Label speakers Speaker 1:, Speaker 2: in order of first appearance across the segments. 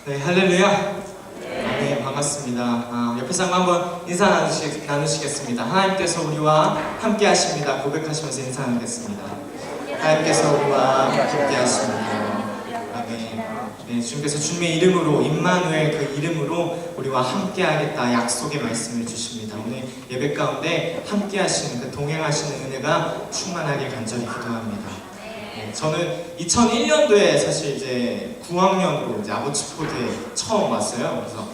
Speaker 1: 네, 할렐루야. 네, 반갑습니다. 옆에 사람 한번 인사 나누시겠습니다. 하나님께서 우리와 함께 하십니다. 고백하시면서 인사 나누겠습니다. 하나님께서 우리와 함께 하십니다. 아멘. 네, 주님께서 주님의 이름으로, 임마누엘 그 이름으로 우리와 함께 하겠다 약속의 말씀을 주십니다. 오늘 예배 가운데 함께 하시는 그 동행하시는 은혜가 충만하길 간절히 기도합니다. 저는 2001년도에 사실 이제 9학년으로 이제 아버지포드에 처음 왔어요. 그래서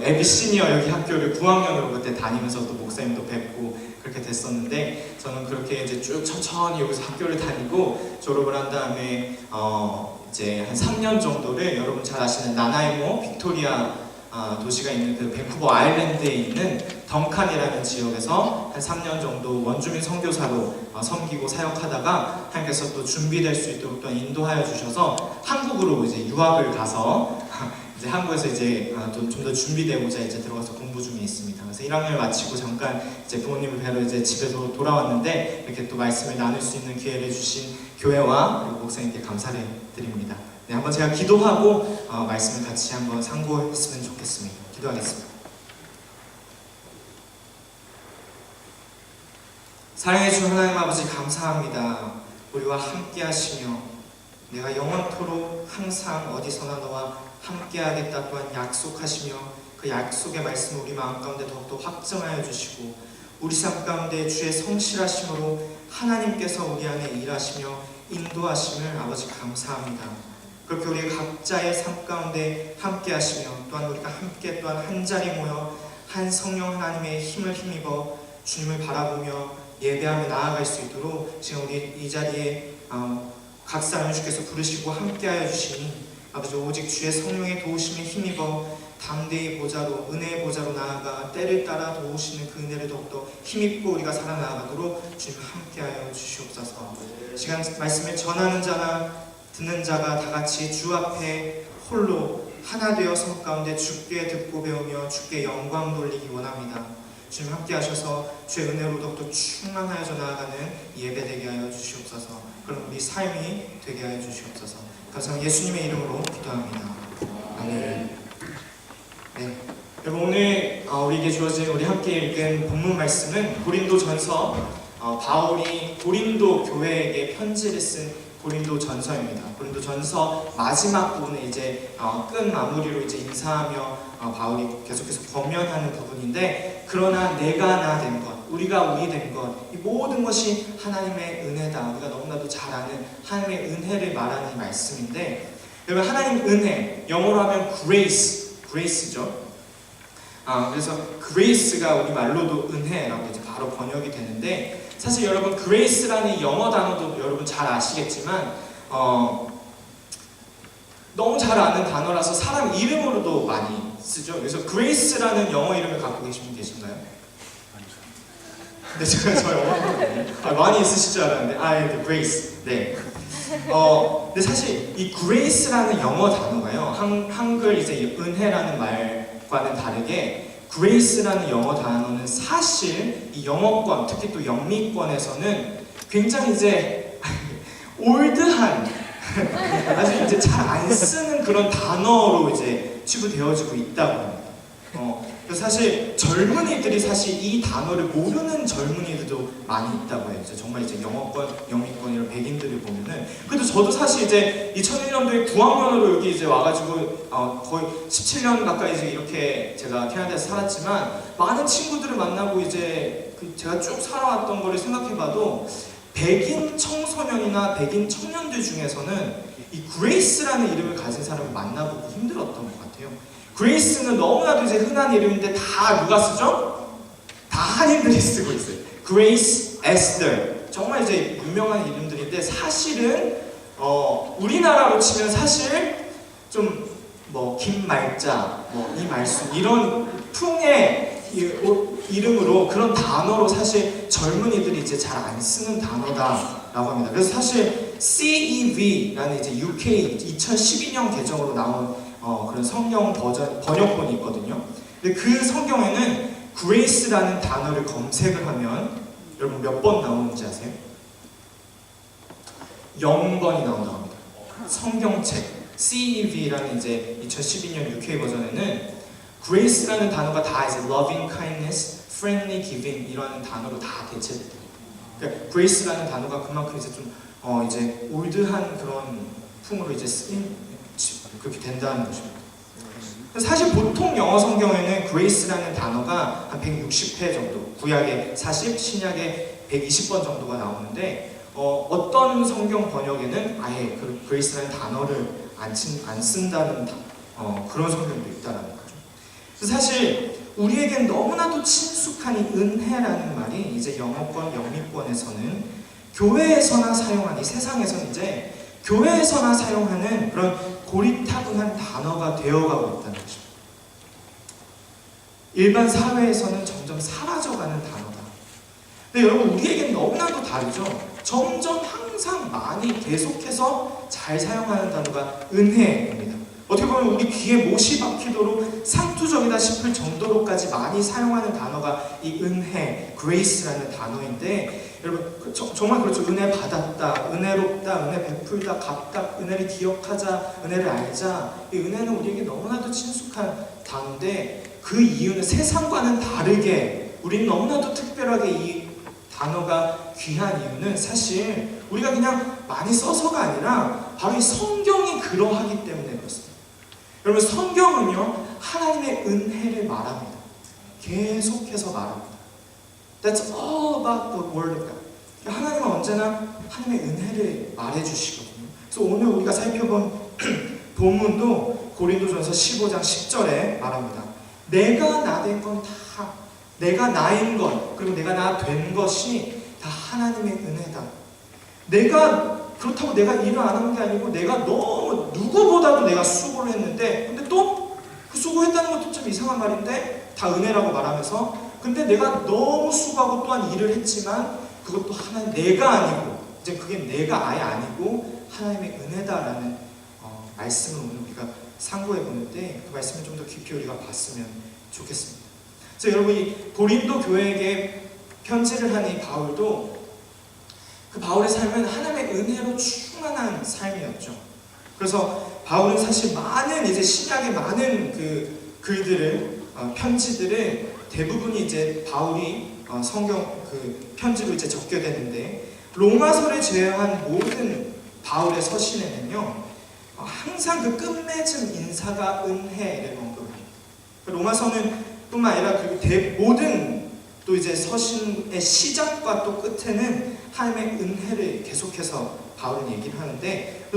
Speaker 1: 에비 시니어 여기 학교를 9학년으로 그때 다니면서 또 목사님도 뵙고 그렇게 됐었는데, 저는 그렇게 이제 쭉 천천히 여기서 학교를 다니고 졸업을 한 다음에 이제 한 3년 정도를 여러분 잘 아시는 나나이모 빅토리아 도시가 있는 그 밴쿠버 아일랜드에 있는 덩칸이라는 지역에서 한 3년 정도 원주민 선교사로 섬기고 사역하다가 하나님께서 또 준비될 수 있도록 또 인도하여 주셔서 한국으로 이제 유학을 가서 이제 한국에서 이제 좀 더 준비되고자 이제 들어가서 공부 중에 있습니다. 그래서 1학년을 마치고 잠깐 이제 부모님을 뵈러 이제 집에서 돌아왔는데, 이렇게 또 말씀을 나눌 수 있는 기회를 주신 교회와 그리고 목사님께 감사를 드립니다. 네, 한번 제가 기도하고 말씀을 같이 한번 상고했으면 좋겠습니다. 기도하겠습니다. 사랑해주신 하나님 아버지 감사합니다. 우리와 함께 하시며 내가 영원토록 항상 어디서나 너와 함께 하겠다 또한 약속하시며 그 약속의 말씀을 우리 마음 가운데 더욱더 확증하여 주시고, 우리 삶 가운데 주의 성실하심으로 하나님께서 우리 안에 일하시며 인도하심을 아버지 감사합니다. 그렇게 우리 각자의 삶 가운데 함께 하시며 또한 우리가 함께 또한 한 자리 모여 한 성령 하나님의 힘을 힘입어 주님을 바라보며 예배하며 나아갈 수 있도록 지금 우리 이 자리에 각 사람을 주께서 부르시고 함께하여 주시니 아버지 오직 주의 성령의 도우심에 힘입어 담대히 보좌로 은혜의 보좌로 나아가 때를 따라 도우시는 그 은혜를 더욱더 힘입고 우리가 살아나가도록 주님 함께하여 주시옵소서. 시간 말씀을 전하는 자나 듣는 자가 다 같이 주 앞에 홀로 하나 되어 성 가운데 주께 듣고 배우며 주께 영광 돌리기 원합니다. 주님 함께 하셔서 주의 은혜로 더욱더 충만하여져 나아가는 예배 되게 하여 주시옵소서. 그럼 우리 삶이 되게 하여 주시옵소서. 감사합니다. 예수님의 이름으로 기도합니다. 아멘. 네, 여러분 오늘 우리에게 주어진 우리 함께 읽은 본문 말씀은 고린도전서, 바울이 고린도 교회에게 편지를 쓴 고린도 전서입니다. 고린도 전서 마지막 부분에 이제 끝 마무리로 이제 인사하며 바울이 계속해서 권면하는 부분인데, 그러나 내가 나 된 것, 우리가 우리 된 것, 이 모든 것이 하나님의 은혜다. 우리가 너무나도 잘 아는 하나님의 은혜를 말하는 말씀인데, 여러분 하나님 은혜, 영어로 하면 grace죠. 그래서 grace가 우리 말로도 은혜라고 이제 바로 번역이 되는데, 사실 여러분 grace라는 영어 단어도 여러분 잘 아시겠지만 너무 잘 아는 단어라서 사람 이름으로도 많이 쓰죠. 그래서 grace라는 영어 이름을 갖고 계신 분 계신가요? 네, 제가 저 영어 많이 있으실 줄 알았는데 네, grace. 네. 근데 사실 이 grace라는 영어 단어가요, 한글 이제 은혜라는 말과는 다르게 grace라는 영어 단어는 사실 이 영어권, 특히 또 영미권에서는 굉장히 이제 올드한 아주 이제 잘 안 쓰는 그런 단어로 이제 취급되어지고 있다고 합니다. 그래서 사실 젊은이들이 사실 이 단어를 모르는 젊은이들도 많이 있다고 해요. 정말 이제 영어권, 영미권 이런 백인들을 보면은. 그래도 저도 사실 이제 2001년도에 9학년으로 여기 이제 와가지고 거의 17년 가까이 이제 이렇게 제가 캐나다에서 살았지만, 많은 친구들을 만나고 이제 제가 쭉 살아왔던 거를 생각해봐도 백인 청소년이나 백인 청년들 중에서는 이 그레이스라는 이름을 가진 사람을 만나보고 힘들었던 것 같아요. 그레이스는 너무나도 이제 흔한 이름인데 다 누가 쓰죠? 다 한인들이 쓰고 있어요. 그레이스, 에스더, 정말 이제 유명한 이름들인데, 사실은 우리나라로 치면 사실 좀 뭐 김말자, 뭐 이말순 이런 풍의 이름으로, 그런 단어로 사실 젊은이들이 이제 잘 안 쓰는 단어다라고 합니다. 그래서 사실 CEV라는 이제 UK 2012년 개정으로 나온 그런 성경 버전 번역본이 있거든요. 근데 그 성경에는 grace라는 단어를 검색을 하면 여러분 몇 번 나오는지 아세요? 0번이 나온다고 합니다. 성경책 CEV라는 이제 2012년 UK 버전에는 grace라는 단어가 다 이제 loving kindness, friendly giving 이런 단어로 다 대체돼요. 그러니까 grace라는 단어가 그만큼 이제 좀 이제 올드한 그런 풍으로 이제 쓰인 그렇게 된다는 것입니다. 사실 보통 영어 성경에는 grace라는 단어가 한 160회 정도, 구약에 40, 신약에 120번 정도가 나오는데 어떤 성경 번역에는 아예 그 grace라는 단어를 안 쓴다는 그런 성경도 있다는 거죠. 사실 우리에겐 너무나도 친숙한 이 은혜라는 말이 이제 영어권, 영미권에서는 교회에서나 사용하는, 이 세상에서는 이제 교회에서나 사용하는 그런 고리타분한 단어가 되어가고 있다는 거죠. 일반 사회에서는 점점 사라져가는 단어다. 근데 여러분, 우리에겐 너무나도 다르죠. 점점 항상 많이 계속해서 잘 사용하는 단어가 은혜입니다. 어떻게 보면 우리 귀에 못이 박히도록 상투적이다 싶을 정도로까지 많이 사용하는 단어가 이 은혜, grace라는 단어인데, 여러분 정말 그렇죠. 은혜 받았다, 은혜롭다, 은혜 베풀다, 갚다, 은혜를 기억하자, 은혜를 알자. 이 은혜는 우리에게 너무나도 친숙한 단어인데, 그 이유는 세상과는 다르게 우리는 너무나도 특별하게 이 단어가 귀한 이유는 사실 우리가 그냥 많이 써서가 아니라 바로 이 성경이 그러하기 때문에 그렇습니다. 여러분, 성경은요 하나님의 은혜를 말합니다. 계속해서 말합니다. That's all about the word of God. 하나님은 언제나 하나님의 은혜를 말해주시거든요. 그래서 오늘 우리가 살펴본 본문도 고린도전서 15장 10절에 말합니다. 내가 나 된 건 다, 내가 나인 것, 그리고 내가 나 된 것이 다 하나님의 은혜다. 그렇다고 내가 일을 안 한 게 아니고 내가 너무 누구보다도 내가 수고를 했는데, 근데 또 그 수고했다는 것도 참 이상한 말인데 다 은혜라고 말하면서, 근데 내가 너무 수고하고 또한 일을 했지만 그것도 하나님, 내가 아니고, 이제 그게 내가 아예 아니고 하나님의 은혜다라는 말씀을 오늘 우리가 상고해 보는데, 그 말씀을 좀 더 깊이 우리가 봤으면 좋겠습니다. 그래서 여러분, 이 고린도 교회에게 편지를 한 이 바울도, 그 바울의 삶은 하나님의 은혜로 충만한 삶이었죠. 그래서 바울은 사실 많은 이제 신약의 많은 그 글들을, 편지들을 대부분이 이제 바울이 성경 그 편지로 이제 적게 되는데, 로마서를 제외한 모든 바울의 서신에는요 항상 그 끝맺음 인사가 은혜를 언급합니다. 로마서는 뿐만 아니라 그 모든 또 이제 서신의 시작과 또 끝에는 하나님의 은혜를 계속해서 바울은 얘기를 하는데,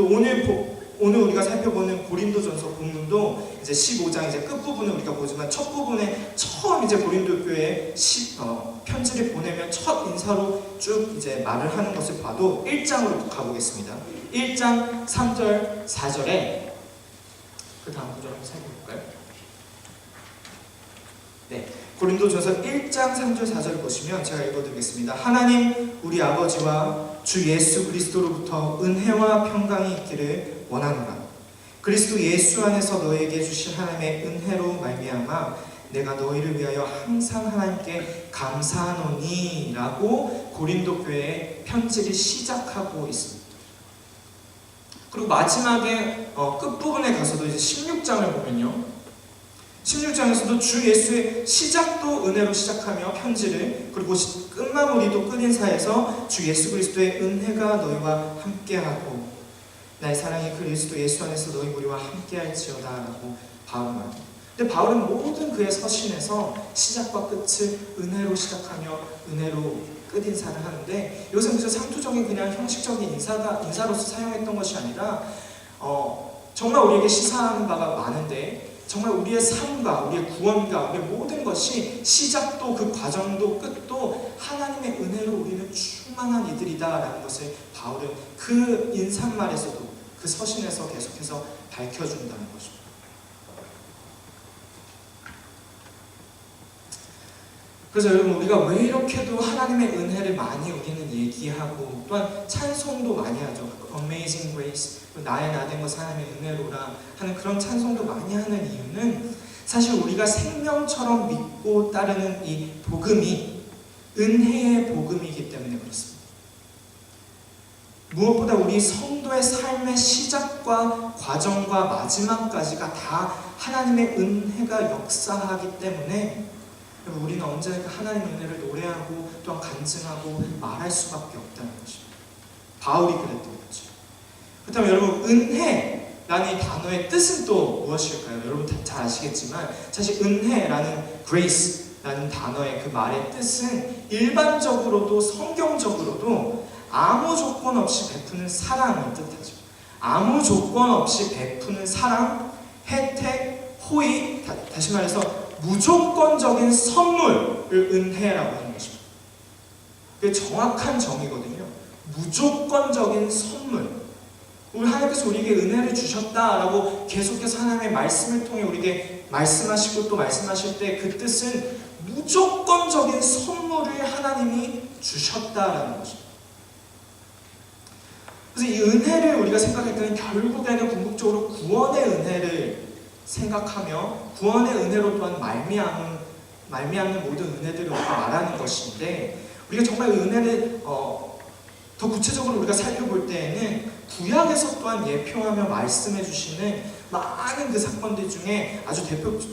Speaker 1: 오늘 우리가 살펴보는 고린도전서 본문도 이제 15장 이제 끝부분을 우리가 보지만, 첫 부분에 처음 이제 고린도 교회에 편지를 보내면 첫 인사로 쭉 이제 말을 하는 것을 봐도 1장으로 가보겠습니다. 1장 3절 4절에 그 다음 구절 한번 살펴볼까요? 네, 고린도전서 1장 3절 4절을 보시면 제가 읽어드리겠습니다. 하나님 우리 아버지와 주 예수 그리스도로부터 은혜와 평강이 있기를 원하노라. 그리스도 예수 안에서 너에게 주신 하나님의 은혜로 말미암아 내가 너희를 위하여 항상 하나님께 감사하노니 라고 고린도 교회의 편지를 시작하고 있습니다. 그리고 마지막에 끝부분에 가서도 이제 16장을 보면요, 16장에서도 주 예수의 시작도 은혜로 시작하며 편지를, 그리고 끝마무리도 끝인사에서 주 예수 그리스도의 은혜가 너희와 함께하고 나의 사랑이 그리스도 예수 안에서 너희 우리와 함께할지어다 라고 바울은 말합니다. 근데 바울은 모든 그의 서신에서 시작과 끝을 은혜로 시작하며 은혜로 끝인사를 하는데, 이것은 그저 상투적인 그냥 형식적인 인사로서 사용했던 것이 아니라 정말 우리에게 시사하는 바가 많은데, 정말 우리의 삶과 우리의 구원과 우리의 모든 것이 시작도 그 과정도 끝도 하나님의 은혜로 우리는 충만한 이들이다라는 것을 바울은 그 인사말에서도, 그 서신에서 계속해서 밝혀준다는 것입니다. 그래서 여러분, 우리가 왜 이렇게도 하나님의 은혜를 많이 우리는 얘기하고 또한 찬송도 많이 하죠. Amazing Grace, 나의 나 된 것은 하나님의 은혜로라 하는 그런 찬송도 많이 하는 이유는 사실 우리가 생명처럼 믿고 따르는 이 복음이 은혜의 복음이기 때문에 그렇습니다. 무엇보다 우리 성도의 삶의 시작과 과정과 마지막까지가 다 하나님의 은혜가 역사하기 때문에 우리는 언제나 하나님의 은혜를 노래하고 또한 간증하고 말할 수밖에 없다는 것입니다. 바울이 그랬던 거죠. 그렇다면 여러분, 은혜라는 이 단어의 뜻은 또 무엇일까요? 여러분 다 잘 아시겠지만 사실 은혜라는 grace라는 단어의 그 말의 뜻은 일반적으로도 성경적으로도 아무 조건 없이 베푸는 사랑을 뜻하죠. 아무 조건 없이 베푸는 사랑, 혜택, 호의, 다시 말해서 무조건적인 선물을 은혜라고 하는 것입니다. 그게 정확한 정의거든요. 무조건적인 선물. 우리 하나님께서 우리에게 은혜를 주셨다라고 계속해서 하나님의 말씀을 통해 우리에게 말씀하시고 또 말씀하실 때 그 뜻은 무조건적인 선물을 하나님이 주셨다라는 것입니다. 그래서 이 은혜를 우리가 생각할 때는 결국에는 궁극적으로 구원의 은혜를 생각하며 구원의 은혜로 또한 말미암는 모든 은혜들을 우리가 말하는 것인데, 우리가 정말 은혜를 더 구체적으로 우리가 살펴볼 때에는 구약에서 또한 예표하며 말씀해 주시는 많은 그 사건들 중에 아주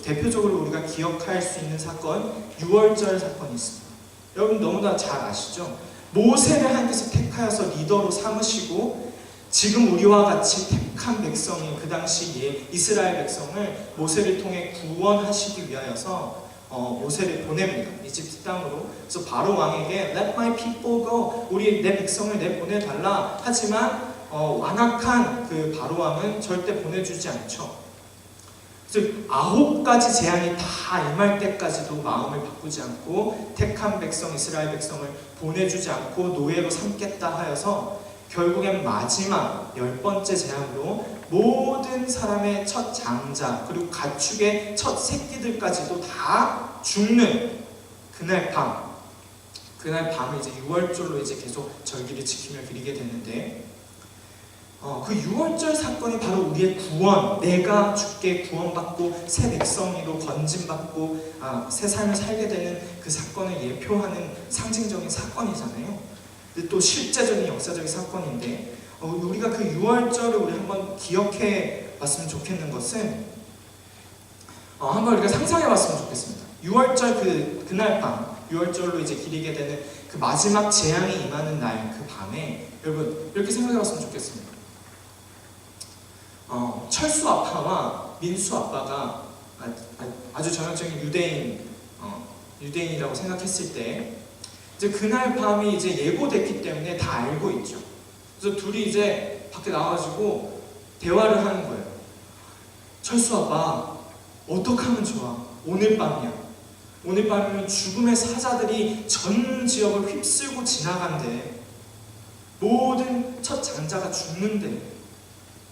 Speaker 1: 대표적으로 우리가 기억할 수 있는 사건, 유월절 사건이 있습니다. 여러분 너무나 잘 아시죠? 모세를 하나님께서 택하여서 리더로 삼으시고 지금 우리와 같이 택한 백성인 그 당시 이스라엘 백성을 모세를 통해 구원하시기 위하여서 모세를 보냅니다. 이집트 땅으로. 그래서 바로 왕에게 Let my people go, 내 백성을 내보내달라. 하지만 완악한 그 바로 왕은 절대 보내주지 않죠. 그래서 9가지 재앙이 다 임할 때까지도 마음을 바꾸지 않고 택한 백성 이스라엘 백성을 보내주지 않고 노예로 삼겠다 하여서 결국엔 마지막 10번째 재앙으로 모든 사람의 첫 장자 그리고 가축의 첫 새끼들까지도 다 죽는 그날 밤을 이제 유월절로 이제 계속 절기를 지키며 드리게 되는데, 그 유월절 사건이 바로 우리의 구원, 내가 주께 구원받고 새 백성으로 건짐받고 새 삶을 살게 되는 그 사건을 예표하는 상징적인 사건이잖아요. 또 실제적인 역사적인 사건인데, 우리가 그 유월절을 우리 한번 기억해 봤으면 좋겠는 것은 한번 우리가 상상해 봤으면 좋겠습니다. 유월절 그날 밤, 유월절로 이제 기리게 되는 그 마지막 재앙이 임하는 날 그 밤에 여러분 이렇게 생각해 봤으면 좋겠습니다. 철수 아빠와 민수 아빠가 아주 전형적인 유대인이라고 생각했을 때 이제 그날 밤이 이제 예고됐기 때문에 다 알고 있죠. 그래서 둘이 이제 밖에 나와가지고 대화를 하는 거예요. 철수 아빠, 어떻게 하면 좋아? 오늘 밤이야. 오늘 밤이면 죽음의 사자들이 전 지역을 휩쓸고 지나간대. 모든 첫 장자가 죽는데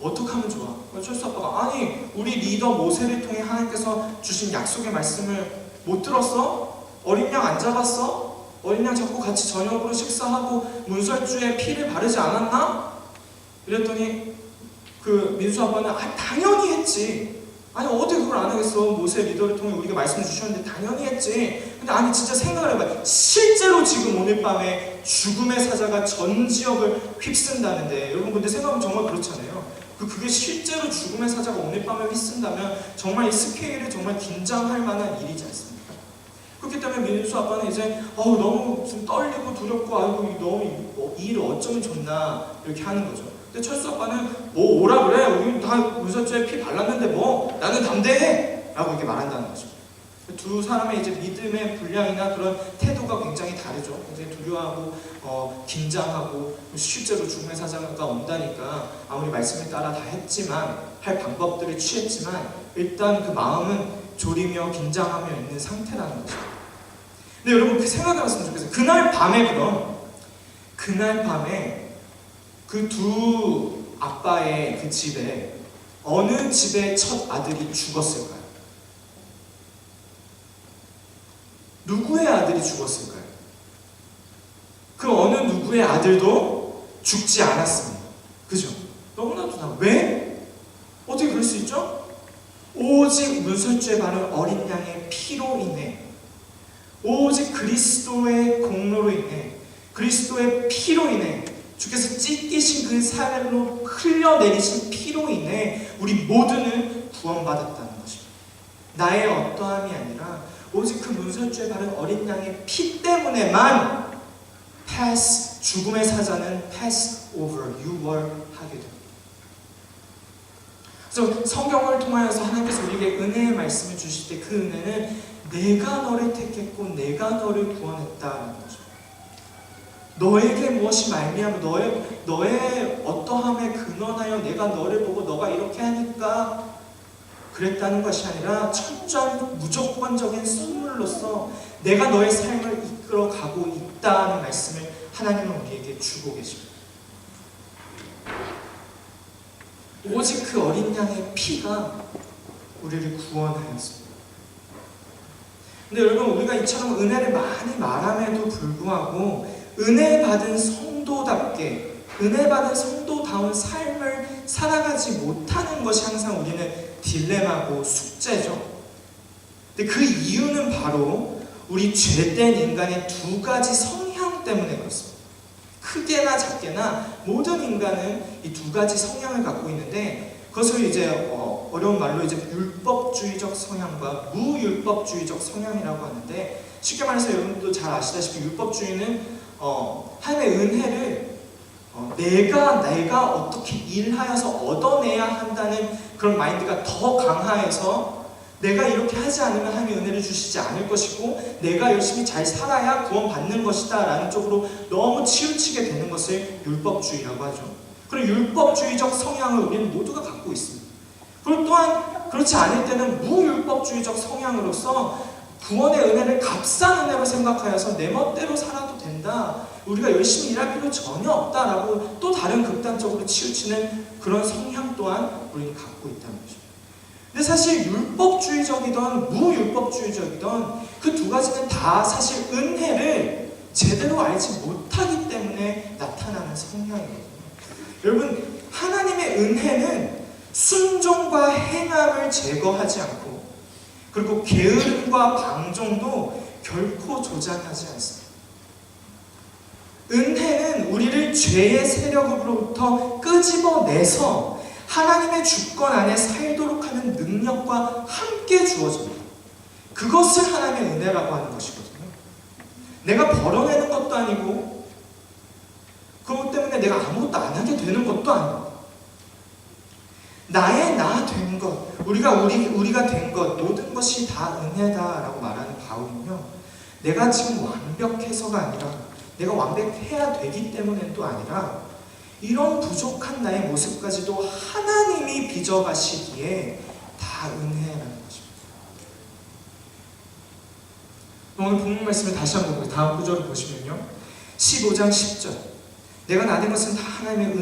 Speaker 1: 어떻게 하면 좋아? 철수 아빠가 아니 우리 리더 모세를 통해 하나님께서 주신 약속의 말씀을 못 들었어? 어린 양 안 잡았어? 어린 양 잡고 같이 저녁으로 식사하고 문설주에 피를 바르지 않았나? 이랬더니 그 민수 아빠는 당연히 했지. 아니 어떻게 그걸 안 하겠어? 모세 리더를 통해 우리가 말씀 주셨는데 당연히 했지. 근데 아니 진짜 생각을 해봐. 실제로 지금 오늘 밤에 죽음의 사자가 전 지역을 휩쓴다는데, 여러분 근데 생각하면 정말 그렇잖아요. 그게 실제로 죽음의 사자가 오늘 밤에 휩쓴다면 정말 이 스케일을 정말 긴장할 만한 일이지 않습니까? 그렇기 때문에 민수 아빠는 이제 너무 좀 떨리고 두렵고 아이고 너무 이 일을 어쩌면 좋나 이렇게 하는 거죠. 근데 철수 아빠는 뭐 오라 그래, 우리 다 문설주에 피 발랐는데 뭐 나는 담대해 라고 이렇게 말한다는 거죠. 두 사람의 이제 믿음의 분량이나 그런 태도가 굉장히 다르죠. 굉장히 두려워하고 긴장하고 실제로 죽음의 사자가 온다니까 아무리 말씀을 따라 다 했지만 할 방법들을 취했지만 일단 그 마음은 졸이며 긴장하며 있는 상태라는 거죠. 근데 여러분 그 생각해봤으면 좋겠어요. 그날 밤에 그 두 아빠의 그 집에 어느 집의 첫 아들이 죽었을까요? 누구의 아들이 죽었을까요? 그 어느 누구의 아들도 죽지 않았습니다. 그죠? 너무나도 왜? 어떻게 그럴 수 있죠? 오직 문설주에 바른 어린 양의 피로 인해, 오직 그리스도의 공로로 인해, 그리스도의 피로 인해 주께서 찢기신 그 살로 흘려내리신 피로 인해 우리 모두는 구원받았다는 것입니다. 나의 어떠함이 아니라 오직 그 문설주에 바른 어린 양의 피 때문에만 죽음의 사자는 pass over, 유월하게 됩니다. 그래서 성경을 통하여서 하나님께서 우리에게 은혜의 말씀을 주실 때 그 은혜는 내가 너를 택했고 내가 너를 구원했다는 거죠. 너에게 무엇이 말미암아 너의 어떠함에 근원하여 내가 너를 보고 너가 이렇게 하니까 그랬다는 것이 아니라 철저한 무조건적인 선물로서 내가 너의 삶을 이끌어가고 있다는 말씀을 하나님은 우리에게 주고 계십니다. 오직 그 어린 양의 피가 우리를 구원하였습니다. 근데 여러분, 우리가 이처럼 은혜를 많이 말함에도 불구하고 은혜 받은 성도답게, 은혜 받은 성도다운 삶을 살아가지 못하는 것이 항상 우리는 딜레마고 숙제죠. 근데 그 이유는 바로 우리 죄된 인간의 두 가지 성향 때문에 그렇습니다. 크게나 작게나 모든 인간은 이 두 가지 성향을 갖고 있는데, 그것을 이제 어려운 말로 이제 율법주의적 성향과 무율법주의적 성향이라고 하는데, 쉽게 말해서 여러분도 잘 아시다시피 율법주의는 하나님의 은혜를 내가 어떻게 일하여서 얻어내야 한다는 그런 마인드가 더 강화해서 내가 이렇게 하지 않으면 하나님의 은혜를 주시지 않을 것이고 내가 열심히 잘 살아야 구원받는 것이다 라는 쪽으로 너무 치우치게 되는 것을 율법주의라고 하죠. 그리고 율법주의적 성향을 우리는 모두가 갖고 있습니다. 그리고 또한 그렇지 않을 때는 무율법주의적 성향으로서 구원의 은혜를 값싼 은혜로 생각하여서 내 멋대로 살아도 된다, 우리가 열심히 일할 필요 전혀 없다라고 또 다른 극단적으로 치우치는 그런 성향 또한 우리는 갖고 있다는 거죠. 근데 사실 율법주의적이든 무율법주의적이든 그 두 가지는 다 사실 은혜를 제대로 알지 못하기 때문에 나타나는 성향이거든요. 여러분, 하나님의 은혜는 순종과 행함을 제거하지 않고 그리고 게으름과 방종도 결코 조장하지 않습니다. 은혜는 우리를 죄의 세력으로부터 끄집어내서 하나님의 주권 안에 살도록 하는 능력과 함께 주어집니다. 그것을 하나님의 은혜라고 하는 것이거든요. 내가 벌어내는 것도 아니고 그것 때문에 내가 아무것도 안 하게 되는 것도 아니고 나의 나 된 것, 우리가 된 것, 모든 것이 다 은혜다라고 말하는 바울은요, 내가 지금 완벽해서가 아니라 내가 완벽해야 되기 때문은 또 아니라 이런 부족한 나의 모습까지도 하나님이 빚어가시기에 다 은혜라는 것입니다. 오늘 본문 말씀을 다시 한번 보고 다음 구절을 보시면요, 15장 10절, 내가 나된 것은 다 하나님의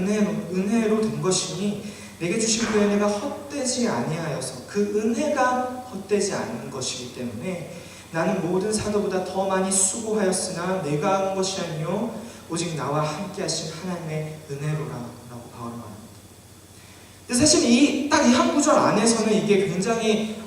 Speaker 1: 은혜로 된 것이니 내게 주신 그 은혜가 헛되지 아니하여서 그 은혜가 헛되지 않는 것이기 때문에 나는 모든 사도보다 더 많이 수고하였으나 내가 하는 것이 아니요 오직 나와 함께 하신 하나님의 은혜로라라고 바울은 말합니다. 근데 사실 딱 이 한 구절 안에서는 이게 굉장히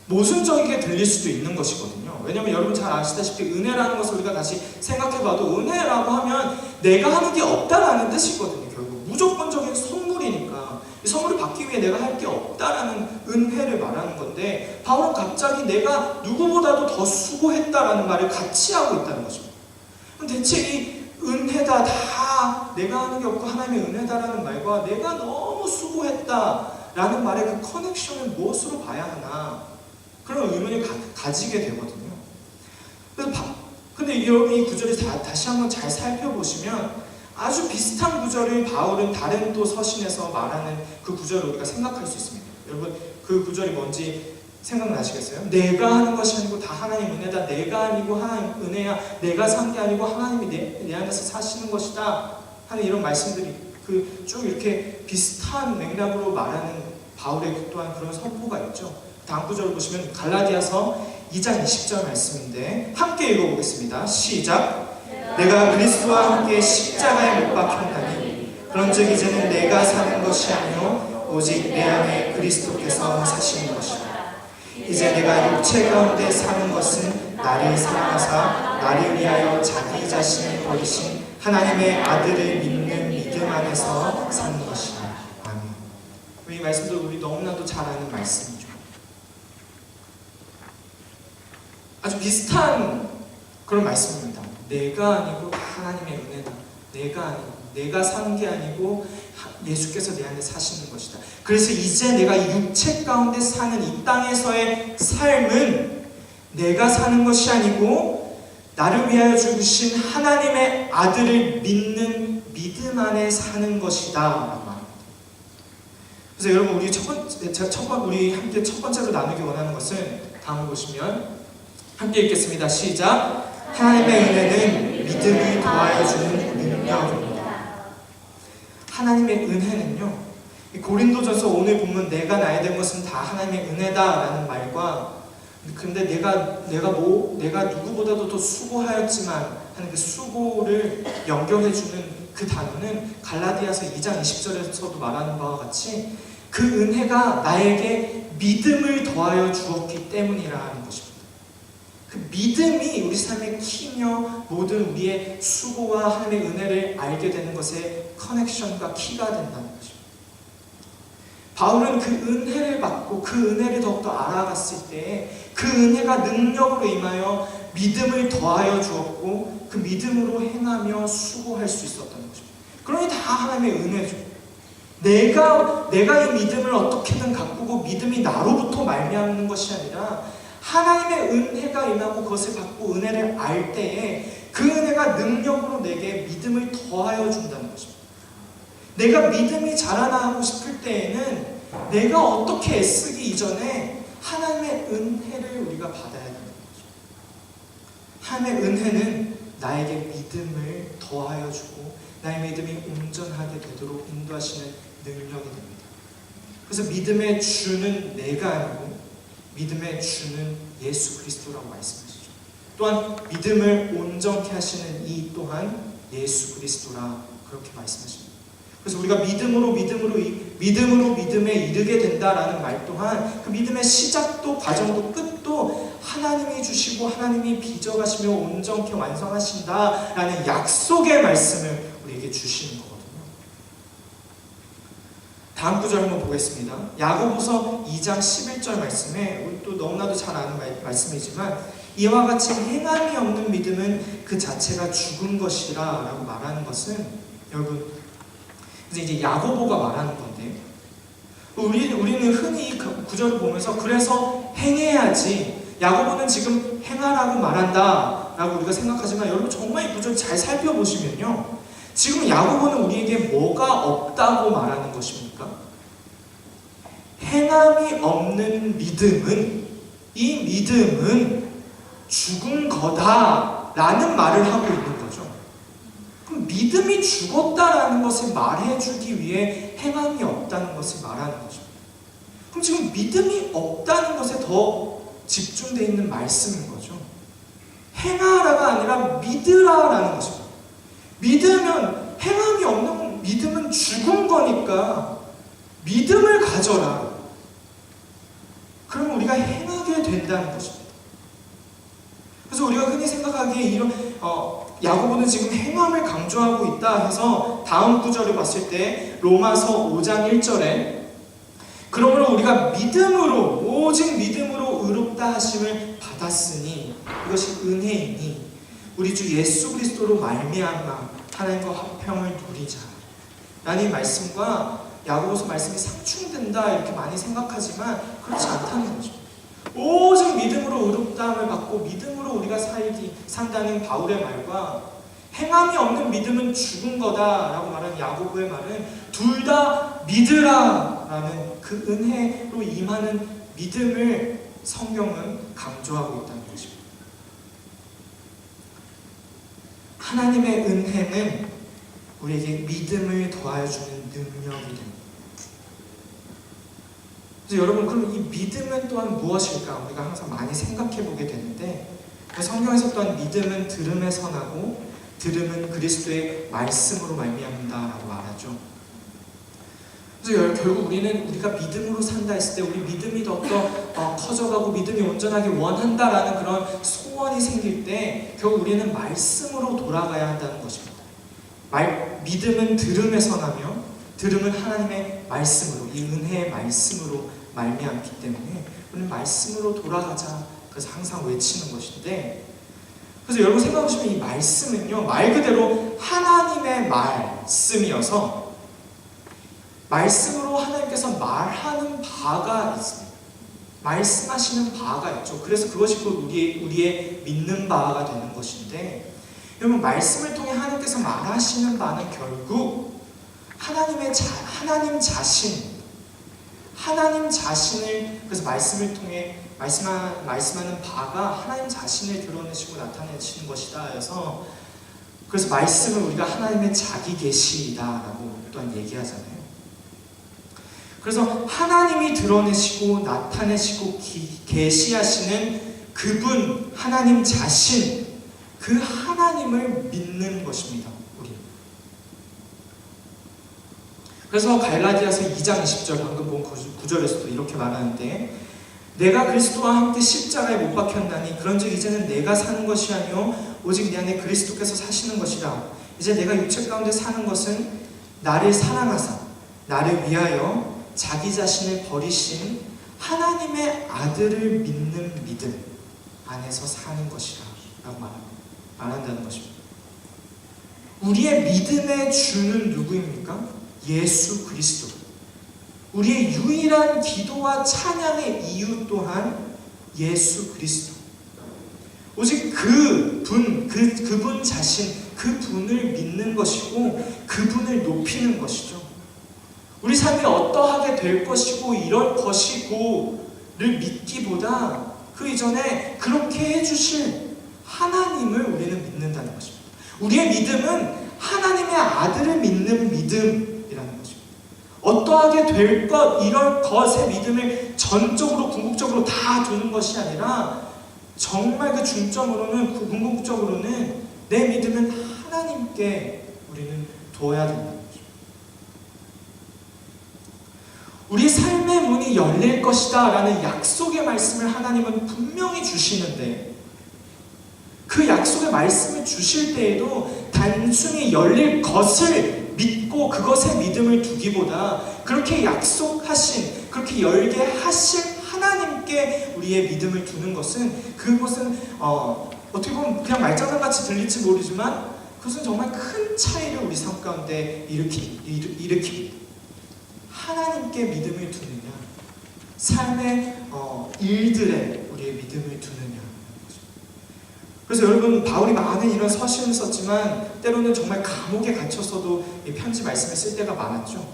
Speaker 1: 모순적이게 들릴 수도 있는 것이거든요. 왜냐하면 여러분 잘 아시다시피 은혜라는 것을 우리가 다시 생각해봐도 은혜라고 하면 내가 하는 게 없다라는 뜻이거든요. 결국 무조건적인 선물이니까 이 선물을 받기 위해 내가 할 게 없다라는 은혜를 말하는 건데, 바울은 갑자기 내가 누구보다도 더 수고했다라는 말을 같이 하고 있다는 것입니다. 그럼 대체 이 은혜다, 다 내가 하는 게 없고 하나님의 은혜다라는 말과 내가 너무 수고했다라는 말의 그 커넥션을 무엇으로 봐야 하나, 그런 의문을 가지게 되거든요. 근데 여러분 이 구절을 다시 한번 잘 살펴보시면 아주 비슷한 구절을 바울은 다른 또 서신에서 말하는 그 구절을 우리가 생각할 수 있습니다. 여러분 그 구절이 뭔지 생각나시겠어요? 내가 하는 것이 아니고 다 하나님 은혜다, 내가 아니고 하나님 은혜야, 내가 산 게 아니고 하나님이 내 안에서 사시는 것이다 하는 이런 말씀들이 쭉 이렇게 비슷한 맥락으로 말하는 바울의 또한 그런 선포가 있죠. 다음 구절을 보시면 갈라디아서 2장 20절 말씀인데 함께 읽어보겠습니다. 시작. 내가 그리스도와 함께 십자가에 못 박혔나니 그런즉 이제는 내가 사는 것이 아니요 오직 내 안에 그리스도께서 사시는 것이다. 이제 내가 육체 가운데 사는 것은 나를 사랑하사 나를 위하여 자기 자신을 버리신 하나님의 아들을 믿는 믿음 안에서 사는 것이다. 아멘. 이 말씀도 우리 너무나도 잘 아는 말씀이죠. 아주 비슷한 그런 말씀입니다. 내가 아니고 하나님의 은혜다. 내가 아니고, 내가 사는 게 아니고 예수께서 내 안에 사시는 것이다. 그래서 이제 내가 육체 가운데 사는 이 땅에서의 삶은 내가 사는 것이 아니고 나를 위하여 죽으신 하나님의 아들을 믿는 믿음 안에 사는 것이다 라고 합니다. 그래서 여러분 우리 함께 첫 번째로 나누기 원하는 것은 다음 보시면 함께 읽겠습니다. 시작. 하나님의 은혜는 믿음이 더하여 주는 능력입니다. 하나님의 은혜는요, 고린도전서 오늘 보면 내가 나야 된 것은 다 하나님의 은혜다라는 말과 근데 내가 누구보다도 더 수고하였지만 하는 그 수고를 연결해주는 그 단어는 갈라디아서 2장 20절에서도 말하는 바와 같이 그 은혜가 나에게 믿음을 더하여 주었기 때문이라 하는 것입니다. 그 믿음이 우리 삶의 키며 모든 우리의 수고와 하나님의 은혜를 알게 되는 것의 커넥션과 키가 된다는 것입니다. 바울은 그 은혜를 받고 그 은혜를 더욱더 알아갔을 때 그 은혜가 능력으로 임하여 믿음을 더하여 주었고 그 믿음으로 행하며 수고할 수 있었다는 것입니다. 그러니 다 하나님의 은혜죠. 내가 이 믿음을 어떻게든 가꾸고 믿음이 나로부터 말미암는 것이 아니라 하나님의 은혜가 임하고 그것을 받고 은혜를 알 때에 그 은혜가 능력으로 내게 믿음을 더하여 준다는 것입니다. 내가 믿음이 자라나고 싶을 때에는 내가 어떻게 애쓰기 이전에 하나님의 은혜를 우리가 받아야 되는 거죠. 하나님의 은혜는 나에게 믿음을 더하여 주고 나의 믿음이 온전하게 되도록 인도하시는 능력이 됩니다. 그래서 믿음의 주는 내가 아니고 믿음의 주는 예수 그리스도라고 말씀하시죠. 또한 믿음을 온전케 하시는 이 또한 예수 그리스도라 그렇게 말씀하십니다. 그래서 우리가 믿음으로 믿음에 이르게 된다라는 말 또한 그 믿음의 시작도 과정도 끝도 하나님이 주시고 하나님이 빚어가시며 온전케 완성하신다라는 약속의 말씀을 우리에게 주시는 거거든요. 다음 구절 한번 보겠습니다. 야고보서 2장 11절 말씀에 우리 또 너무나도 잘 아는 말씀이지만 이와 같이 행함이 없는 믿음은 그 자체가 죽은 것이라 라고 말하는 것은 여러분 이제 야고보가 말하는 건데 우리는 흔히 그 구절을 보면서 그래서 행해야지 야고보는 지금 행하라고 말한다 라고 우리가 생각하지만 여러분 정말 이 구절 잘 살펴보시면요 지금 야고보는 우리에게 뭐가 없다고 말하는 것입니까? 행함이 없는 믿음은 이 믿음은 죽은 거다 라는 말을 하고 있는 거죠. 그럼 믿음이 죽었다라는 것을 말해주기 위해 행함이 없다는 것을 말하는 거죠. 그럼 지금 믿음이 없다는 것에 더 집중되어 있는 말씀인 거죠. 행하라가 아니라 믿으라라는 것입니다. 믿으면 행함이 없는 믿음은 죽은 거니까 믿음을 가져라. 그러면 우리가 행하게 된다는 것입니다. 그래서 우리가 흔히 생각하기에 이런 야고보는 지금 행함을 강조하고 있다 해서 다음 구절을 봤을 때 로마서 5장 1절에 그러므로 우리가 믿음으로 오직 믿음으로 의롭다 하심을 받았으니 이것이 은혜이니 우리 주 예수 그리스도로 말미암아 하나님과 화평을 누리자 라는 말씀과 야고보서 말씀이 상충된다 이렇게 많이 생각하지만 그렇지 않다는 거죠. 오직 믿음으로 의롭다함을 받고 믿음으로 우리가 산다는 바울의 말과 행함이 없는 믿음은 죽은 거다라고 말하는 야고보의 말은 둘 다 믿으라라는 그 은혜로 임하는 믿음을 성경은 강조하고 있다는 것입니다. 하나님의 은혜는 우리에게 믿음을 더하여 주는 능력이 됩니다. 그래서 여러분 그럼 이 믿음은 또한 무엇일까? 우리가 항상 많이 생각해 보게 되는데 성경에서 또한 믿음은 들음에서 나고 들음은 그리스도의 말씀으로 말미암는다라고 말하죠. 그래서 결국 우리가 믿음으로 산다 했을 때 우리 믿음이 더욱더 커져가고 믿음이 온전하게 원한다라는 그런 소원이 생길 때 결국 우리는 말씀으로 돌아가야 한다는 것입니다. 믿음은 들음에서 나며 들음은 하나님의 말씀으로, 이 은혜의 말씀으로 말미암기 때문에 우리는 말씀으로 돌아가자. 그래서 항상 외치는 것인데, 그래서 여러분 생각해보시면 이 말씀은요, 말 그대로 하나님의 말씀이어서 말씀으로 하나님께서 말하는 바가 있습니다. 말씀하시는 바가 있죠. 그래서 그것이 우리의 믿는 바가 되는 것인데, 여러분 말씀을 통해 하나님께서 말하시는 바는 결국 하나님 자신을, 그래서 말씀을 통해 말씀하는 바가 하나님 자신을 드러내시고 나타내시는 것이다 해서, 그래서 말씀을 우리가 하나님의 자기 계시다라고 또한 얘기하잖아요. 그래서 하나님이 드러내시고 나타내시고 계시하시는 그분, 하나님 자신, 그 하나님을 믿는 것입니다. 우리. 그래서 갈라디아서 2장 20절 방금 본 구절에서도 이렇게 말하는데, 내가 그리스도와 함께 십자가에 못 박혔나니 그런즉 이제는 내가 사는 것이 아니요 오직 내 안에 그리스도께서 사시는 것이라. 이제 내가 육체 가운데 사는 것은 나를 사랑하사 나를 위하여 자기 자신을 버리신 하나님의 아들을 믿는 믿음 안에서 사는 것이라 라고 말한다는 것입니다. 우리의 믿음의 주는 누구입니까? 예수 그리스도. 우리의 유일한 기도와 찬양의 이유 또한 예수 그리스도. 오직 그분 자신, 그분을 믿는 것이고 그분을 높이는 것이죠. 우리 삶이 어떠하게 될 것이고 이럴 것이고를 믿기보다 그 이전에 그렇게 해주실 하나님을 우리는 믿는다는 것입니다. 우리의 믿음은 하나님의 아들을 믿는 믿음이라는 것입니다. 어떠하게 될 것, 이럴 것의 믿음을 전적으로 궁극적으로 다 두는 것이 아니라 정말 그 중점으로는, 그 궁극적으로는 내 믿음은 하나님께 우리는 둬야 된다는 거죠. 우리 삶의 문이 열릴 것이다 라는 약속의 말씀을 하나님은 분명히 주시는데, 그 약속의 말씀을 주실 때에도 단순히 열릴 것을 믿고 그것에 믿음을 두기보다 그렇게 약속하신, 그렇게 열게 하실 하나님께 우리의 믿음을 두는 것은, 그것은 어떻게 보면 그냥 말장난같이 들릴지 모르지만 그것은 정말 큰 차이를 우리 삶 가운데 일으킵니다. 하나님께 믿음을 두느냐, 삶의 일들에 우리의 믿음을 두느냐. 그래서 여러분, 바울이 많은 이런 서신을 썼지만 때로는 정말 감옥에 갇혀서도 이 편지 말씀을 쓸 때가 많았죠.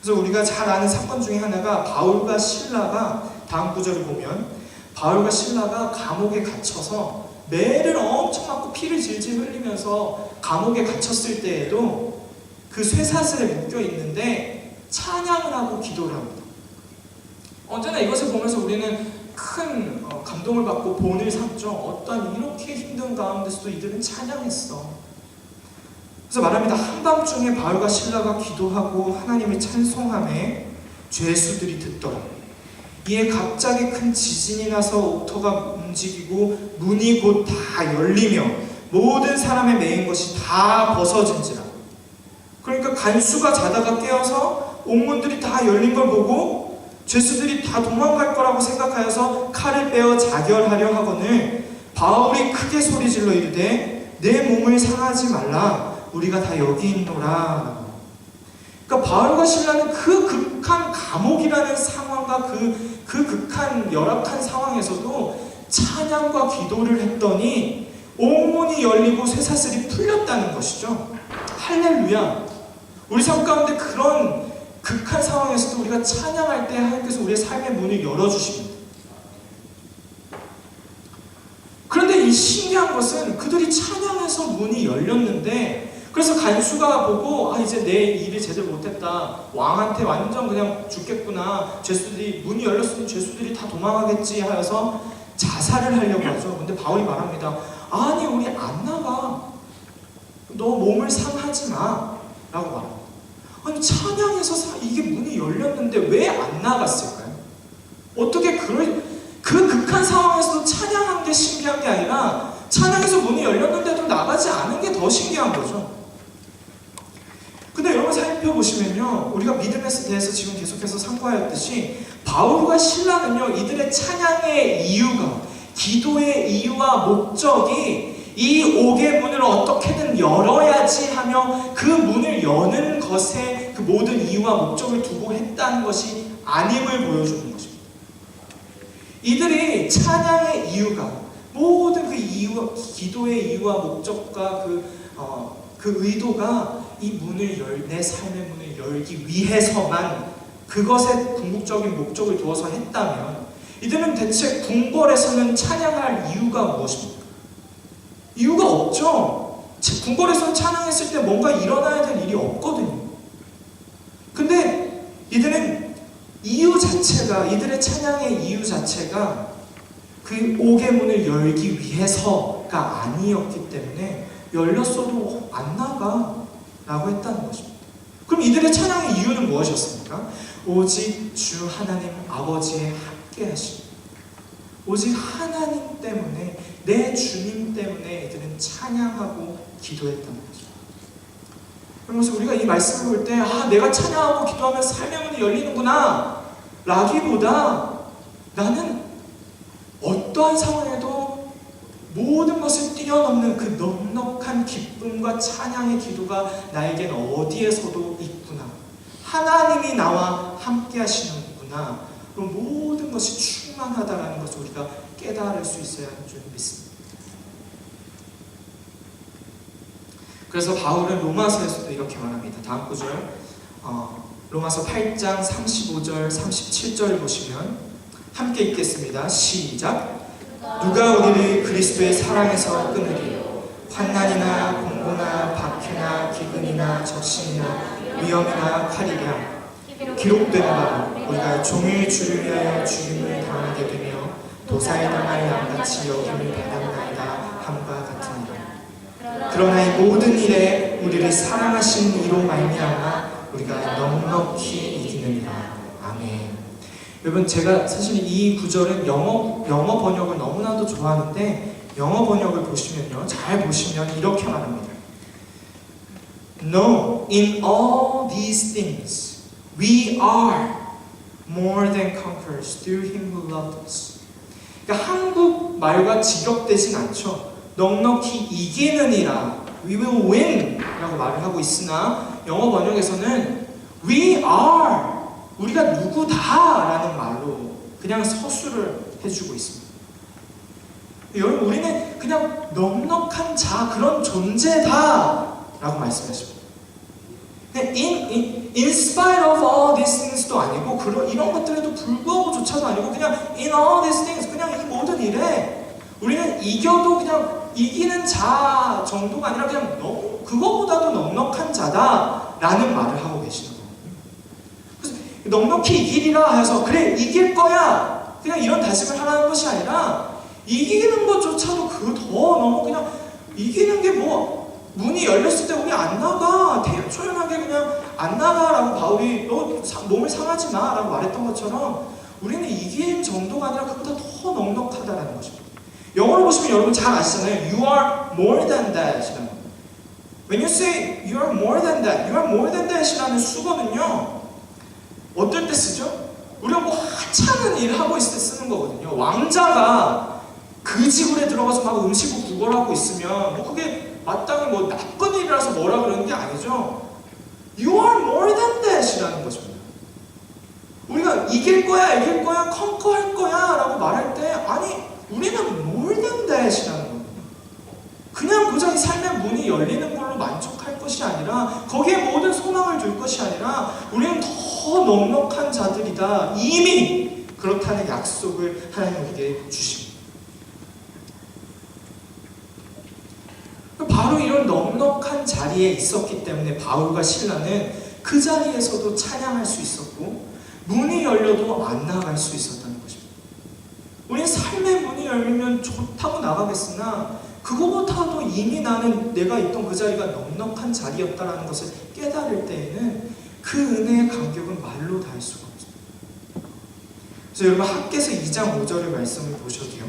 Speaker 1: 그래서 우리가 잘 아는 사건 중에 하나가, 바울과 실라가, 다음 구절을 보면 바울과 실라가 감옥에 갇혀서 매를 엄청 맞고 피를 질질 흘리면서 감옥에 갇혔을 때에도 그 쇠사슬에 묶여 있는데 찬양을 하고 기도를 합니다. 언제나 이것을 보면서 우리는 큰 감동을 받고 본을 삼죠. 어떤 이렇게 힘든 가운데서도 이들은 찬양했어. 그래서 말합니다. 한밤중에 바울과 실라가 기도하고 하나님을 찬송하며 죄수들이 듣더라. 이에 갑자기 큰 지진이 나서 옥토가 움직이고 문이 곧 다 열리며 모든 사람의 매인 것이 다 벗어진지라. 그러니까 간수가 자다가 깨어서 옥문들이 다 열린 걸 보고 죄수들이 다 도망갈 거라고 생각하여서 칼을 빼어 자결하려 하거늘 바울이 크게 소리질러 이르되 내 몸을 상하지 말라, 우리가 다 여기 있노라. 그러니까 바울과 실라는 그 극한 감옥이라는 상황과 그 극한 열악한 상황에서도 찬양과 기도를 했더니 옥문이 열리고 쇠사슬이 풀렸다는 것이죠. 할렐루야. 우리 삶 가운데 그런 극한 상황에서도 우리가 찬양할 때 하나님께서 우리의 삶의 문을 열어주십니다. 그런데 이 신기한 것은 그들이 찬양해서 문이 열렸는데, 그래서 간수가 보고 이제 내 일을 제대로 못했다, 왕한테 완전 그냥 죽겠구나, 죄수들이 문이 열렸으면 죄수들이 다 도망가겠지 하여서 자살을 하려고 하죠. 근데 바울이 말합니다. 아니, 우리 안 나가, 너 몸을 상하지 마 라고 말합니다. 아니, 찬양해서 이게 문이 열렸는데 왜 안 나갔을까요? 어떻게 그 극한 상황에서도 찬양한 게 신기한 게 아니라 찬양해서 문이 열렸는데도 나가지 않은 게 더 신기한 거죠.
Speaker 2: 내용을 살펴보시면요, 우리가 믿음에 대해서 지금 계속해서 상고하였듯이 바울과 실라는요, 이들의 찬양의 이유가, 기도의 이유와 목적이 이 옥의 문을 어떻게든 열어야지 하며 그 문을 여는 것에 그 모든 이유와 목적을 두고 했다는 것이 아님을 보여주는 것입니다. 이들이 찬양의 이유가, 모든 그 이유, 기도의 이유와 목적과 그 의도가 이 문을 내 삶의 문을 열기 위해서만 그것에 궁극적인 목적을 두어서 했다면, 이들은 대체 궁궐에서는 찬양할 이유가 무엇입니까? 이유가 없죠. 궁궐에서는 찬양했을 때 뭔가 일어나야 될 일이 없거든요. 근데 이들은 이유 자체가, 이들의 찬양의 이유 자체가 그 옥의 문을 열기 위해서가 아니었기 때문에 열렸어도 안 나가 라고 했다는 것입니다. 그럼 이들의 찬양의 이유는 무엇이었습니까? 오직 주 하나님 아버지의 함께 하심, 오직 하나님 때문에, 내 주님 때문에 이들은 찬양하고 기도했다는 거죠. 그러면서 우리가 이 말씀을 볼 때, 내가 찬양하고 기도하면 삶의 문이 열리는구나 라기보다, 나는 어떠한 상황에도 모든 것을 뛰어넘는 그 넉넉한 기쁨과 찬양의 기도가 나에겐 어디에서도 있구나, 하나님이 나와 함께 하시는구나, 그럼 모든 것이 충만하다라는 것을 우리가 깨달을 수 있어야 하는 줄 믿습니다. 그래서 바울은 로마서에서도 이렇게 말합니다. 다음 구절, 로마서 8장 35절 37절 보시면 함께 읽겠습니다. 시작. 누가 우리를 그리스도의 사랑에서 끊으리요? 환난이나 공고나 박해나 기근이나 적신이나 위험이나 칼이랴. 기록된 바로 우리가 종일 주를 위하여 죽임을 당하게 되며 도사에 당할 양같이 여김을 받았나이다 함과 같으니라. 그러나 이 모든 일에 우리를 사랑하신 이로 말미암아 우리가 넉넉히 이기느니라. 아멘. 여러분, 제가 사실 이 구절은 영어 번역을 너무나도 좋아하는데, 영어 번역을 보시면요, 잘 보시면 이렇게 말합니다. No, in all these things we are more than conquerors through him who loved us. 그러니까 한국 말과 직역되진 않죠. 넉넉히 이기느니라, we will win 라고 말을 하고 있으나, 영어 번역에서는 we are, 우리가 누구다 라는 말로 그냥 서술을 해주고 있습니다. 여러분, 우리는 그냥 넉넉한 자, 그런 존재다 라고 말씀하십니다. in spite of all these things도 아니고, 이런 것들에도 불구하고조차도 아니고, 그냥 in all these things, 그냥 이 모든 일에 우리는 이겨도 그냥 이기는 자 정도가 아니라 그냥 그거보다도 넉넉한 자다 라는 말을 하고 계시는 거예요. 그래서 넉넉히 이기리라 해서 그래 이길 거야 그냥 이런 다짐을 하라는 것이 아니라, 이기는 것조차도 그 더 너무 그냥 이기는 게 뭐, 문이 열렸을 때 우리 안 나가, 조용하게 그냥 안 나가라고 바울이 너 몸을 상하지 마 라고 말했던 것처럼, 우리는 이긴 정도가 아니라 그보다 더 넉넉하다라는 것입니다. 영어로 보시면 여러분 잘 아시잖아요. You are more than that 이라는 겁니다. When you say you are more than that, you are more than that 이라는 수거는요, 어떨 때 쓰죠? 우리가 뭐 하찮은 일 하고 있을 때 쓰는 거거든요. 왕자가 그 지구에 들어가서 막 음식을 구걸하고 있으면 뭐 그게 마땅히 뭐 나쁜 일이라서 뭐라 그러는 게 아니죠. You are more than that 이라는 거죠. 우리가 이길 거야, 컨커할 거야 라고 말할 때, 아니 우리는 more than that 이라는 겁니다. 그냥 고작 이 삶의 문이 열리는 걸로 만족할 것이 아니라, 거기에 모든 소망을 둘 것이 아니라, 우리는 더 넉넉한 자들이다, 이미 그렇다는 약속을 하나님 우리에게 주십니다. 바로 이런 넉넉한 자리에 있었기 때문에 바울과 실라는 그 자리에서도 찬양할 수 있었고, 문이 열려도 안 나갈 수 있었다는 것입니다. 우리는 삶의 문이 열리면 좋다고 나가겠으나, 그거보다도 이미 나는 내가 있던 그 자리가 넉넉한 자리였다는 것을 깨달을 때에는 그 은혜의 감격은 말로 다 할 수가 없습니다. 그래서 여러분, 학개서 2장 5절의 말씀을 보셔도요,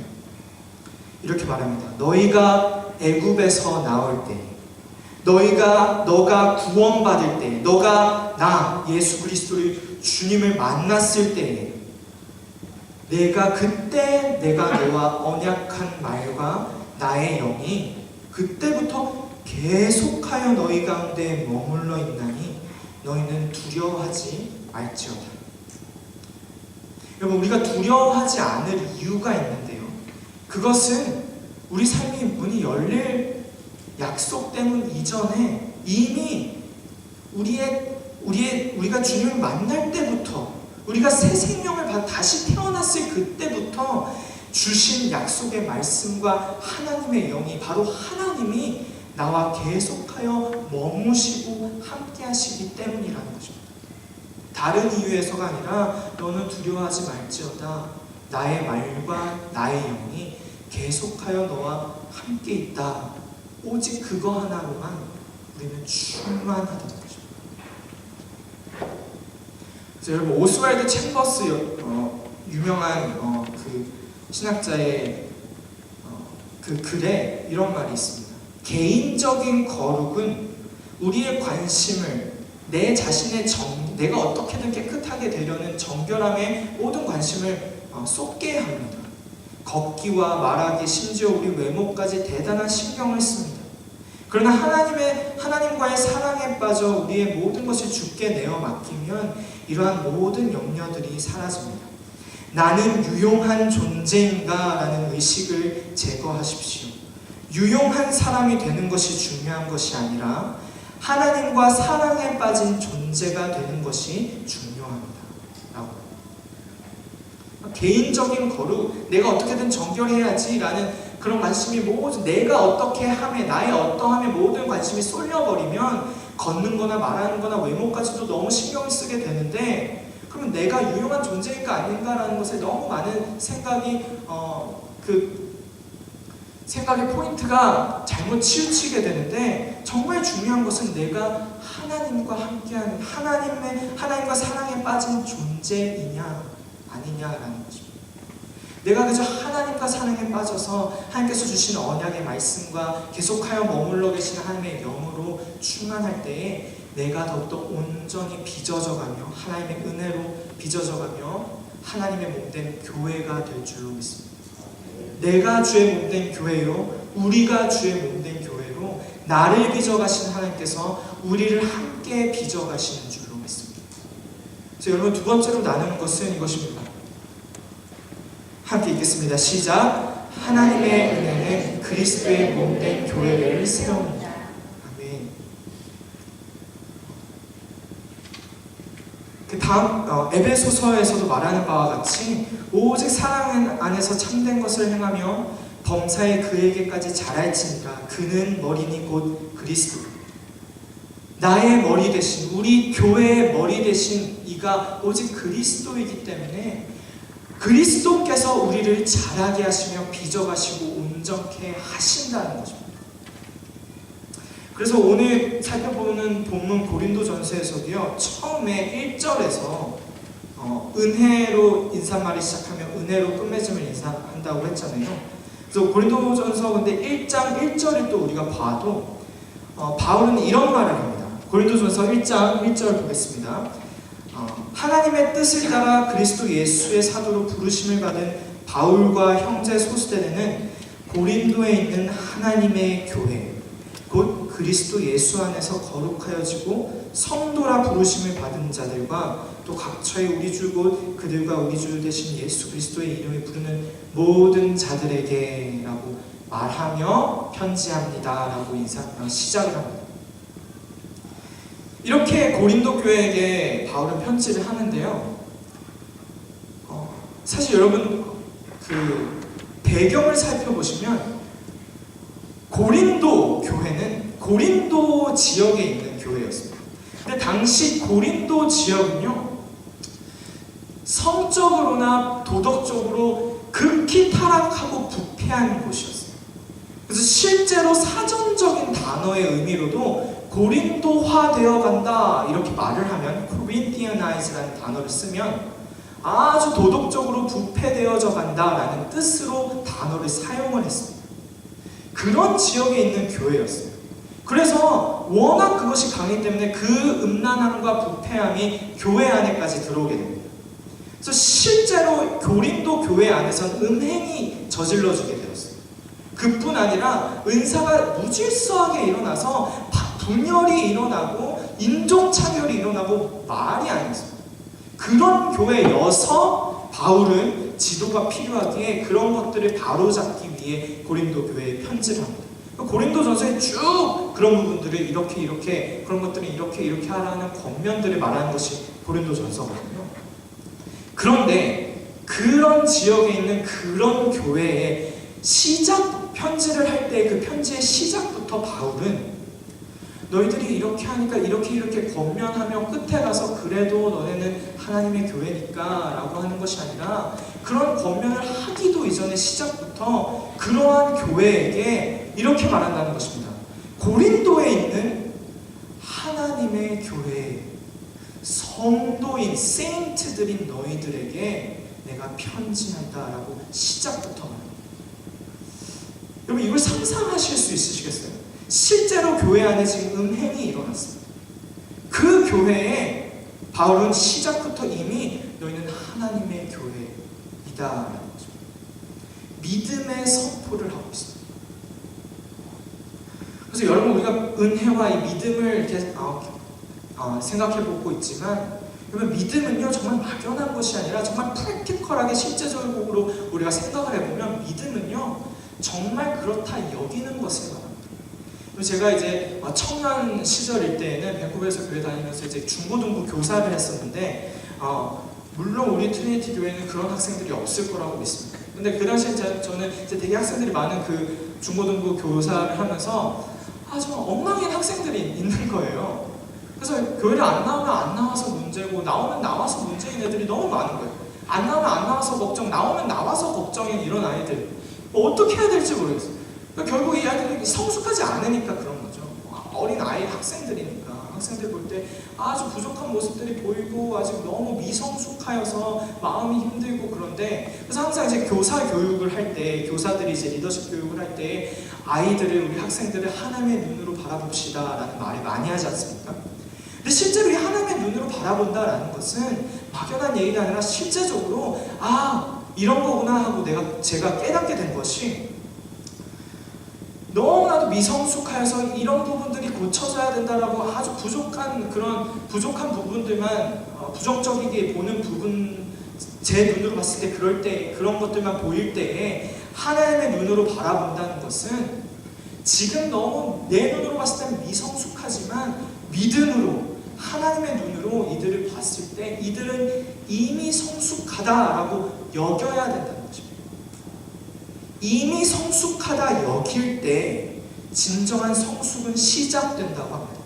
Speaker 2: 이렇게 말합니다. 너희가 애굽에서 나올 때 너가 구원받을 때, 너가 나 예수 그리스도를 주님을 만났을 때에 내가 너와 언약한 말과 나의 영이 그때부터 계속하여 너희 가운데 머물러 있나니 너희는 두려워하지 말지어다. 여러분, 우리가 두려워하지 않을 이유가 있는데요, 그것은 우리 삶의 문이 열릴 약속되는 이전에 이미 우리가 주님을 만날 때부터, 우리가 새 생명을 받아 다시 태어났을 그때부터 주신 약속의 말씀과 하나님의 영이, 바로 하나님이 나와 계속하여 머무시고 함께 하시기 때문이라는 것입니다. 다른 이유에서가 아니라 너는 두려워하지 말지어다. 나의 말과 나의 영이 계속하여 너와 함께 있다. 오직 그거 하나로만 우리는 충만하다는 것입니다. 그래서 여러분, 오스왈드 챔버스 유명한 그 신학자의 그 글에 이런 말이 있습니다. 개인적인 거룩은 우리의 관심을 내 자신의 내가 어떻게든 깨끗하게 되려는 정결함에 모든 관심을 쏟게 합니다. 걷기와 말하기, 심지어 우리 외모까지 대단한 신경을 씁니다. 그러나 하나님과의 사랑에 빠져 우리의 모든 것을 주께 내어 맡기면 이러한 모든 염려들이 사라집니다. 나는 유용한 존재인가? 라는 의식을 제거하십시오. 유용한 사람이 되는 것이 중요한 것이 아니라 하나님과 사랑에 빠진 존재가 되는 것이 중요합니다. 라고. 개인적인 거룩, 내가 어떻게든 정결해야지 라는 그런 관심이 모든, 내가 어떻게 함에, 나의 어떠함에 모든 관심이 쏠려버리면 걷는 거나 말하는 거나 외모까지도 너무 신경을 쓰게 되는데, 그러면 내가 유용한 존재인가 아닌가라는 것에 너무 많은 생각의 포인트가 잘못 치우치게 되는데, 정말 중요한 것은 내가 하나님과 함께하는, 하나님과 사랑에 빠진 존재이냐 아니냐라는 것입니다. 내가 그저 하나님과 사랑에 빠져서 하나님께서 주신 언약의 말씀과 계속하여 머물러 계시는 하나님의 영으로 충만할 때에 내가 더욱더 온전히 빚어져가며 하나님의 은혜로 빚어져가며 하나님의 몸된 교회가 될 줄로 믿습니다. 내가 주의 몸된 교회요, 우리가 주의 몸된 교회로 나를 빚어가신 하나님께서 우리를 함께 빚어가시는 줄로 믿습니다. 그래서 여러분, 두 번째로 나누는 것은 이것입니다. 함께 읽겠습니다. 시작. 하나님의 은혜는 그리스도의 몸된 교회를 세웁니다. 아멘. 그 다음 에베소서에서도 말하는 바와 같이 오직 사랑 안에서 참된 것을 행하며 범사에 그에게까지 자랄지니라. 그는 머리니 곧 그리스도. 나의 머리 대신, 우리 교회의 머리 대신 이가 오직 그리스도이기 때문에 그리스도께서 우리를 자라게 하시며 빚어가시고 온전케 하신다는 것입니다. 그래서 오늘 살펴보는 본문 고린도전서에서도요, 처음에 1절에서 은혜로 인사말이 시작하며 은혜로 끝맺음을 인사한다고 했잖아요. 그래서 고린도전서 근데 1장 1절을 또 우리가 봐도 바울은 이런 말을 합니다. 고린도전서 1장 1절 보겠습니다. 하나님의 뜻을 따라 그리스도 예수의 사도로 부르심을 받은 바울과 형제 소스데네는 고린도에 있는 하나님의 교회, 곧 그리스도 예수 안에서 거룩하여지고 성도라 부르심을 받은 자들과 또 각처의 우리 주 곧 그들과 우리 주 되신 예수 그리스도의 이름을 부르는 모든 자들에게 라고 말하며 편지합니다 라고 시작을 합니다. 이렇게 고린도 교회에게 바울은 편지를 하는데요, 사실 여러분 그 배경을 살펴보시면 고린도 교회는 고린도 지역에 있는 교회였습니다. 근데 당시 고린도 지역은요, 성적으로나 도덕적으로 극히 타락하고 부패한 곳이었어요. 그래서 실제로 사전적인 단어의 의미로도 고린도화 되어 간다 이렇게 말을 하면, Corinthianize라는 단어를 쓰면 아주 도덕적으로 부패되어져 간다라는 뜻으로 단어를 사용을 했습니다. 그런 지역에 있는 교회였어요. 그래서 워낙 그것이 강했기 때문에 그 음란함과 부패함이 교회 안에까지 들어오게 됩니다. 그래서 실제로 고린도 교회 안에서는 음행이 저질러지게 되었어요. 그뿐 아니라 은사가 무질서하게 일어나서 분열이 일어나고 인종차별이 일어나고 말이 아니었습니다. 그런 교회여서 바울은 지도가 필요하기에 그런 것들을 바로잡기 위해 고린도 교회에 편지를 합니다. 고린도전서에 쭉 그런 부분들을 이렇게 그런 것들을 이렇게 하라는 권면들을 말하는 것이 고린도전서거든요. 그런데 그런 지역에 있는 그런 교회에 편지를 할 때 그 편지의 시작부터 바울은 너희들이 이렇게 하니까 이렇게 권면하며 끝에 가서 그래도 너네는 하나님의 교회니까 라고 하는 것이 아니라 그런 권면을 하기도 이전에 시작부터 그러한 교회에게 이렇게 말한다는 것입니다. 고린도에 있는 하나님의 교회 성도인 세인트들인 너희들에게 내가 편지한다라고 시작부터 말합니다. 여러분 이걸 상상하실 수 있으시겠어요? 실제로 교회 안에 지금 음행이 일어났습니다. 그 교회에 바울은 시작부터 이미 너희는 하나님의 교회이다라는 거죠. 믿음의 선포를 하고 있습니다. 그래서 여러분 우리가 은혜와 이 믿음을 이렇게 생각해보고 있지만 여러분 믿음은요 정말 막연한 것이 아니라 정말 프랙티컬하게 실제적으로 우리가 생각을 해보면 믿음은요 정말 그렇다 여기는 것을 말합니다. 제가 이제 청년 시절일 때에는 밴쿠버에서 교회 다니면서 이제 중고등부 교사를 했었는데 물론 우리 트리니티 교회는 그런 학생들이 없을 거라고 믿습니다. 근데 그 당시에 저는 이제 되게 학생들이 많은 그 중고등부 교사를 하면서 정말 엉망인 학생들이 있는 거예요. 그래서 교회를 안 나오면 안 나와서 문제고 나오면 나와서 문제인 애들이 너무 많은 거예요. 안 나오면 안 나와서 걱정, 나오면 나와서 걱정인 이런 아이들 어떻게 해야 될지 모르겠어요. 그러니까 결국 이 아이들이 성숙하지 않으니까 그런 거죠. 어린 아이 학생들이니까 학생들 볼 때 아주 부족한 모습들이 보이고 아직 너무 미성숙하여서 마음이 힘들고 그런데 그래서 항상 이제 교사 교육을 할 때 교사들이 이제 리더십 교육을 할 때 아이들을 우리 학생들을 하나님의 눈으로 바라봅시다라는 말을 많이 하지 않습니까? 근데 실제로 이 하나님의 눈으로 바라본다라는 것은 막연한 얘기가 아니라 실제적으로 이런 거구나 하고 제가 깨닫게 된 것이 너무나도 미성숙하여서 이런 부분들이 고쳐져야 된다라고 아주 부족한 부분들만 부정적이게 보는 부분 제 눈으로 봤을 때 그럴 때 그런 것들만 보일 때에 하나님의 눈으로 바라본다는 것은 지금 너무 내 눈으로 봤을 때는 미성숙하지만 믿음으로 하나님의 눈으로 이들을 봤을 때 이들은 이미 성숙하다라고 여겨야 된다는 것입니다. 이미 성숙하다 여길 때 진정한 성숙은 시작된다고 합니다.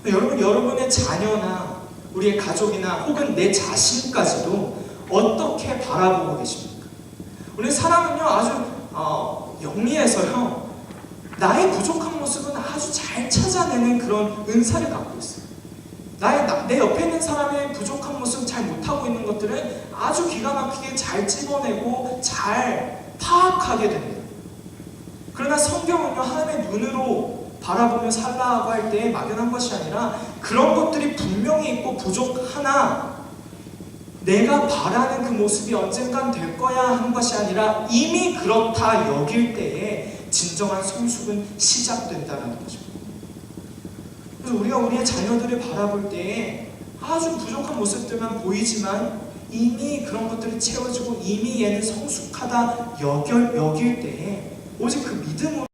Speaker 2: 여러분의 자녀나 우리의 가족이나 혹은 내 자신까지도 어떻게 바라보고 계십니까? 우리 사람은요 아주 영리해서요 나의 부족한 모습은 아주 잘 찾아내는 그런 은사를 갖고 있어요. 내 옆에 있는 사람의 부족한 모습 잘 못하고 있는 것들은 아주 기가 막히게 잘 집어내고 잘 파악하게 됩니다. 그러나 성경은요 하나님의 눈으로 바라보며 살라고 할 때 막연한 것이 아니라 그런 것들이 분명히 있고 부족하나 내가 바라는 그 모습이 언젠간 될 거야 하는 것이 아니라 이미 그렇다 여길 때에 진정한 성숙은 시작된다는 것입니다. 그래서 우리가 우리의 자녀들을 바라볼 때에 아주 부족한 모습들만 보이지만 이미 그런 것들이 채워지고 이미 얘는 성숙하다 여길 때에 오직 그 믿음으로